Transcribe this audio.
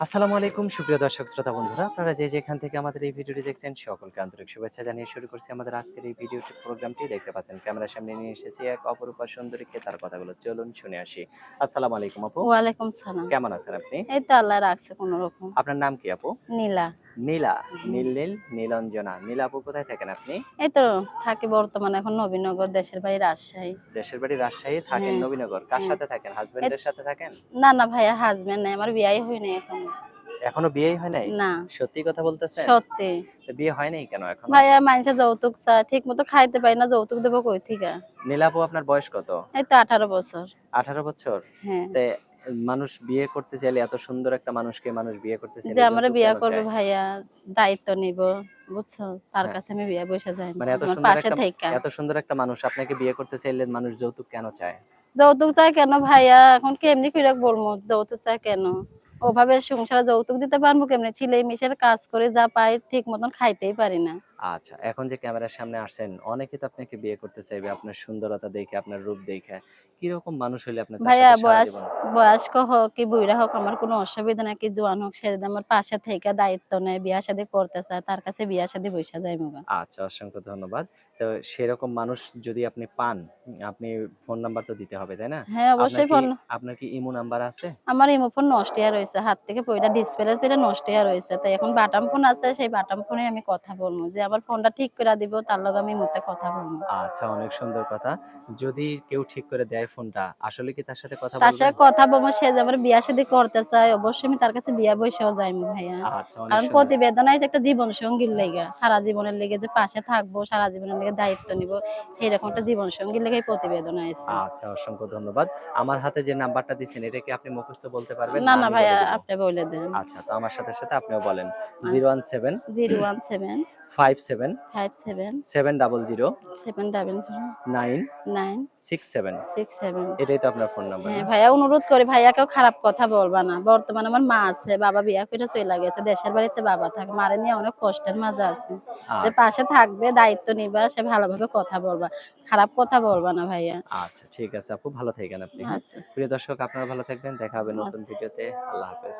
আসসালামু আলাইকুম সুপ্রিয় দর্শক শ্রোতা বন্ধুরা, আপনারা যে যেখান থেকে আমাদের এই ভিডিওটি দেখছেন সকলকে আন্তরিক শুভেচ্ছা জানিয়ে শুরু করছি আমাদের আজকের এই ভিডিওটি প্রোগ্রামটি। দেখতে পাচ্ছেন ক্যামেরার সামনে নিয়ে এসেছি এক অপরূপা সুন্দরীকে, তার কথাগুলো চলুন শুনে আসি। আসসালামু আলাইকুম আপু, ওয়ালাইকুম সালাম। কেমন আছেন আপনি? এই তো আল্লাহ রাখছে কোনরকম। আপনার নাম কি আপু? নীলা। নীলা। হুম। নীল নীলাঞ্জনা। নীলা আপু কোথায় থাকেন আপনি? এই তো থাকি বর্তমানে এখন নবীনগর, দেশের বাড়ি রাজশাহী। দেশের বাড়ি রাজশাহী, থাকেন হ্যাঁ, নবীনগর। কার হ্যাঁ। সাথে থাকেন? এই হাজবেন্ডের সাথে থাকেন? না, না ভাইয়া হাসবেন্ড নাই। আমার বিয়াই হয়নি এখনো। এখনো বিয়েই হয় নাই? না, সত্যি কথা বলতেছেন? সত্যি। তো বিয়ে হয় নাই কেন এখনো? ভাইয়া মাইনষে যৌতুক চায়। ঠিকমতো খাইতে পারি না, যৌতুক দেবো কই থিকা? নীলা আপু আপনার বয়স কত? এই তো 18 বছর। 18 বছর? হ্যাঁ। তে মানুষ বিয়ে করতে চাইলে, এত সুন্দর একটা মানুষকে মানুষ বিয়ে করতে যে চাইলে আমারে যৌতুক বিয়া কেন করবে চায়? ভাইয়া, দায়িত্ব নিব। বুঝছো? তার হ্যাঁ, কাছে আমি বিয়া বইসা যাই না। মানে আমার পাশে থাইকা। এত সুন্দর একটা মানুষ আপনাকে বিয়ে করতে চাইলে মানুষ যৌতুক কেন চায়? যৌতুক চায় কেন ভাইয়া? এখন কেমনি কইরা বলবো যৌতুক চায় কেন? ওভাবে সংসারে যৌতুক দিতে পারবো কেমনে? মিশের কাজ করে যা পাই ঠিক মতন খাইতেই পারি না। আচ্ছা, এখন যে ক্যামেরার সামনে আসছেন, অনেকে তো আপনাকে বিয়ে করতে চাইবে আপনার সুন্দরতা দেখে, আপনার রূপ দেখে। কিরকম মানুষ হইলে আপনি তার ভাইয়া সাথে সারা জীবন বয়স্ক হোক কি বুইড়া হোক আমার কোনো অসুবিধা নাই। কি জোয়ান হোক সে যদি আমার পাশে থেকে দায়িত্ব নেয়, বিয়া শাদী করতে চায় তার কাছে বিয়া শাদী বইসা যাইমুগা। আচ্ছা, অসংখ্য ধন্যবাদ। তো সেরকম মানুষ যদি আপনি পান, আপনি ফোন নাম্বার তো দিতে হবে, তাই না? হ্যাঁ, আপনার অবশ্যই কি ফোন। আপনার কি ইমো নাম্বার আছে? আমার ইমো ফোন নষ্ট হইয়া রইছে। হাত থেকে পইড়া ডিসপ্লে ছিঁড়ে নষ্ট হইয়া রইছে। তাই এখন বাটাম ফোন আছে, সেই বাটাম ফোনে আমি কথা বলবো। যে আমার ফোনটা ঠিক কইরা দিব তার লগে আমি ইমোতে কথা বলবো। আচ্ছা, অনেক সুন্দর কথা। যদি কেউ ঠিক করে দেয় ফোনটা, আসলে কি তার সাথে কথা তার বলবেন? সাথে কথা বলবো, সে যে আমার বিয়া শাদী করতে চায় অবশ্যই আমি তার কাছে বিয়া বইসাও যাইমু ভাইয়া। আচ্ছা, অনেক কারণ সুন্দর। প্রতিবেদনাই যে একটা জীবন সঙ্গীর লেগা, সারা জীবনের লেগে যে পাশে থাকবো, সারা জীবনের লেগে দায়িত্ব নিব, এরকম একটা জীবন সঙ্গীর লেগেই প্রতিবেদন আইছে। আচ্ছা, অসংখ্য ধন্যবাদ। আমার হাতে যে নাম্বারটা দিছেন, এটা কি আপনি মুখস্থ বলতে পারবেন? না, না না আমি বলে ভাইয়া দিব? আপনি বইলে দেন। আচ্ছা, তো আমার সাথে আপনিও বলেন। 017 017 57 57 700 700 967। 967। এটাই তো আপনার ফোন নাম্বার, হ্যাঁ না? ভাইয়া, অনুরোধ করি ভাইয়াকেও খারাপ কথা বলবা না। বর্তমানে আমার মা আছে, বাবা বিয়া করে চইলা গেছে। দেশের বাড়িতে বাবা থাকে। মারে নিয়ে অনেক কষ্টের মাঝে আছে। যে আচ্ছা, পাশে থাকবে, দায়িত্ব নিবা, সে ভালোভাবে কথা বলবা। খারাপ কথা বলবা না ভাইয়া। আচ্ছা, ঠিক আছে আপু, ভালো থাকেন আপনি, হ্যাঁ? আচ্ছা, প্রিয় দর্শক, আপনারা ভালো থাকবেন। দেখা হবে নতুন আচ্ছা। ভিডিওতে। আল্লাহ হাফেজ।